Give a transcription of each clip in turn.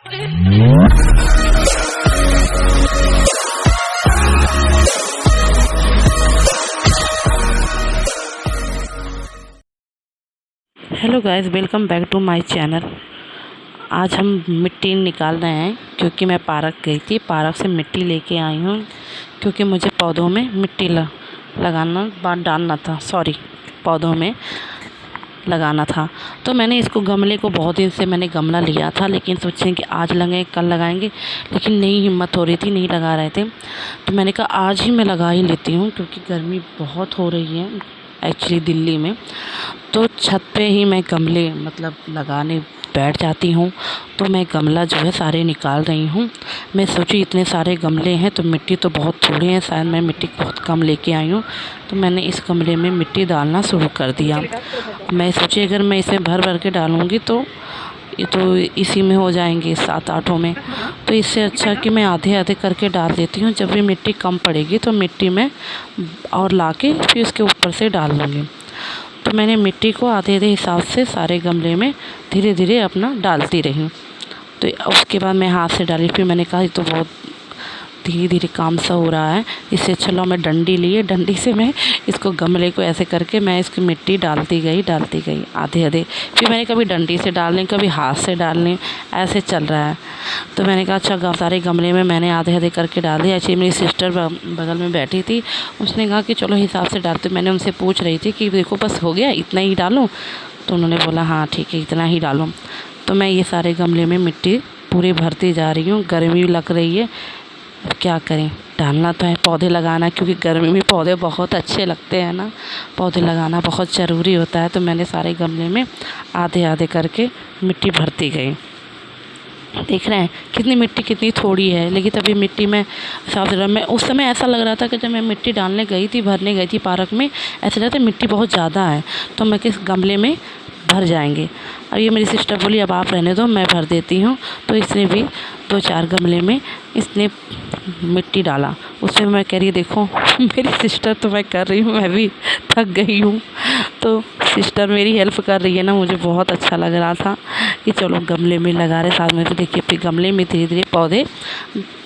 Hello guys, welcome back to my channel. आज हम मिट्टी निकाल रहे हैं क्योंकि मैं पार्क गई थी। पार्क से मिट्टी लेके आई हूँ क्योंकि मुझे पौधों में मिट्टी डालना था। पौधों में लगाना था। तो मैंने इसको गमले को बहुत दिन से मैंने गमला लिया था, लेकिन सोचे कि आज लगाएंगे कल लगाएंगे, लेकिन नहीं हिम्मत हो रही थी, नहीं लगा रहे थे। तो मैंने कहा आज ही मैं लगा ही लेती हूँ क्योंकि गर्मी बहुत हो रही है एक्चुअली दिल्ली में। तो छत पे ही मैं गमले लगाने बैठ जाती हूँ। तो मैं गमला जो है सारे निकाल रही हूँ। मैं सोची इतने सारे गमले हैं तो मिट्टी तो बहुत थोड़ी है, शायद मैं मिट्टी बहुत कम लेके आई हूँ। तो मैंने इस गमले में मिट्टी डालना शुरू कर दिया। मैं सोची अगर मैं इसे भर भर के डालूँगी तो इसी में हो जाएंगे 7-8 में। तो इससे अच्छा कि मैं आधे आधे करके डाल देती हूँ। जब भी मिट्टी कम पड़ेगी तो मिट्टी में और ला के फिर उसके ऊपर से डाल लूँगी। तो मैंने मिट्टी को आधे आधे हिसाब से सारे गमले में धीरे धीरे अपना डालती रही। तो उसके बाद मैं हाथ से डाली। फिर मैंने कहा ये तो बहुत धीरे धीरे काम सा हो रहा है, इससे चलो मैं डंडी लिए, डंडी से मैं इसको गमले को ऐसे करके मैं इसकी मिट्टी डालती गई आधे आधे। फिर मैंने कभी डंडी से डालने, कभी हाथ से डालने, ऐसे चल रहा है। तो मैंने कहा अच्छा सारे गमले में मैंने आधे आधे करके डाल दिया। अच्छी मेरी सिस्टर बगल में बैठी थी, उसने कहा कि चलो हिसाब से डालते। मैंने उनसे पूछ रही थी कि देखो बस हो गया, इतना ही डालूँ? तो उन्होंने बोला हाँ ठीक है, इतना ही डालो। तो मैं ये सारे गमले में मिट्टी पूरी भरती जा रही हूँ। गर्मी लग रही है, अब क्या करें, डालना तो है, पौधे लगाना, क्योंकि गर्मी में पौधे बहुत अच्छे लगते हैं ना, पौधे लगाना बहुत ज़रूरी होता है। तो मैंने सारे गमले में आधे आधे करके मिट्टी भरती गई। देख रहे हैं कितनी मिट्टी कितनी थोड़ी है, लेकिन तभी मिट्टी में साफ सुथरा। मैं उस समय ऐसा लग रहा था कि जब मैं मिट्टी डालने गई थी, भरने गई थी पार्क में, ऐसा लगा था मिट्टी बहुत ज़्यादा है तो मैं किस गमले में भर जाएंगे। अब ये मेरी सिस्टर बोली अब आप रहने दो, मैं भर देती हूँ। तो इसने भी 2-4 गमले में इसने मिट्टी डाला। उसमें मैं कह रही देखो मेरी सिस्टर तो मैं कर रही हूँ, मैं भी थक गई हूँ। तो सिस्टर मेरी हेल्प कर रही है ना, मुझे बहुत अच्छा लग रहा था कि चलो गमले में लगा रहे साथ में। तो देखिए फिर गमले में धीरे धीरे पौधे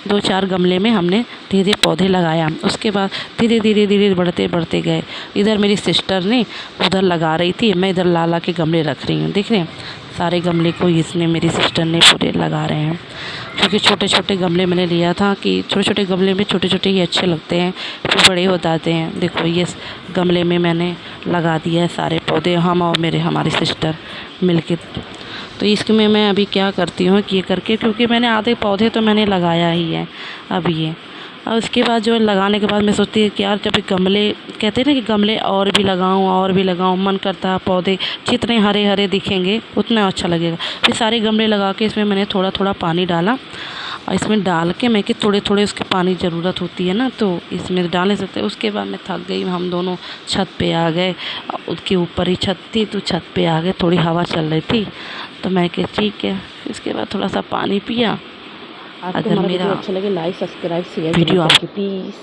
2-4 गमले में हमने धीरे धीरे पौधे लगाया। उसके बाद धीरे धीरे बढ़ते गए। इधर मेरी सिस्टर ने उधर लगा रही थी, मैं इधर ला के गमले रख रही हूँ। देख रहे हैं सारे गमले को इसने मेरी सिस्टर ने पूरे लगा रहे हैं, क्योंकि छोटे छोटे गमले मैंने लिया था कि छोटे छोटे गमले में छोटे छोटे ही अच्छे लगते हैं, फिर बड़े हो जाते हैं। देखो ये गमले में मैंने लगा दिया है सारे पौधे, हम और हमारी सिस्टर मिलके। तो इसमें मैं अभी क्या करती हूँ कि ये करके, क्योंकि मैंने आधे पौधे तो मैंने लगाया ही है अभी ये। और उसके बाद जो लगाने के बाद मैं सोचती हूँ कि यार जब गमले कहते हैं ना कि गमले और भी लगाऊँ, मन करता है पौधे जितने हरे हरे दिखेंगे उतना अच्छा लगेगा। फिर सारे गमले लगा के इसमें मैंने थोड़ा थोड़ा पानी डाला, और इसमें डाल के मैं कि थोड़े थोड़े उसके पानी ज़रूरत होती है ना, तो इसमें डाल नहीं सकते। उसके बाद मैं थक गई, हम दोनों छत पे आ गए। उसके ऊपर ही छत थी तो छत पे आ गए, थोड़ी हवा चल रही थी। तो मैं कि ठीक है, इसके बाद थोड़ा सा पानी पिया। अगर मेरा अच्छा लगे लाइक सब्सक्राइब शेयर वीडियो आपकी प्लीज़।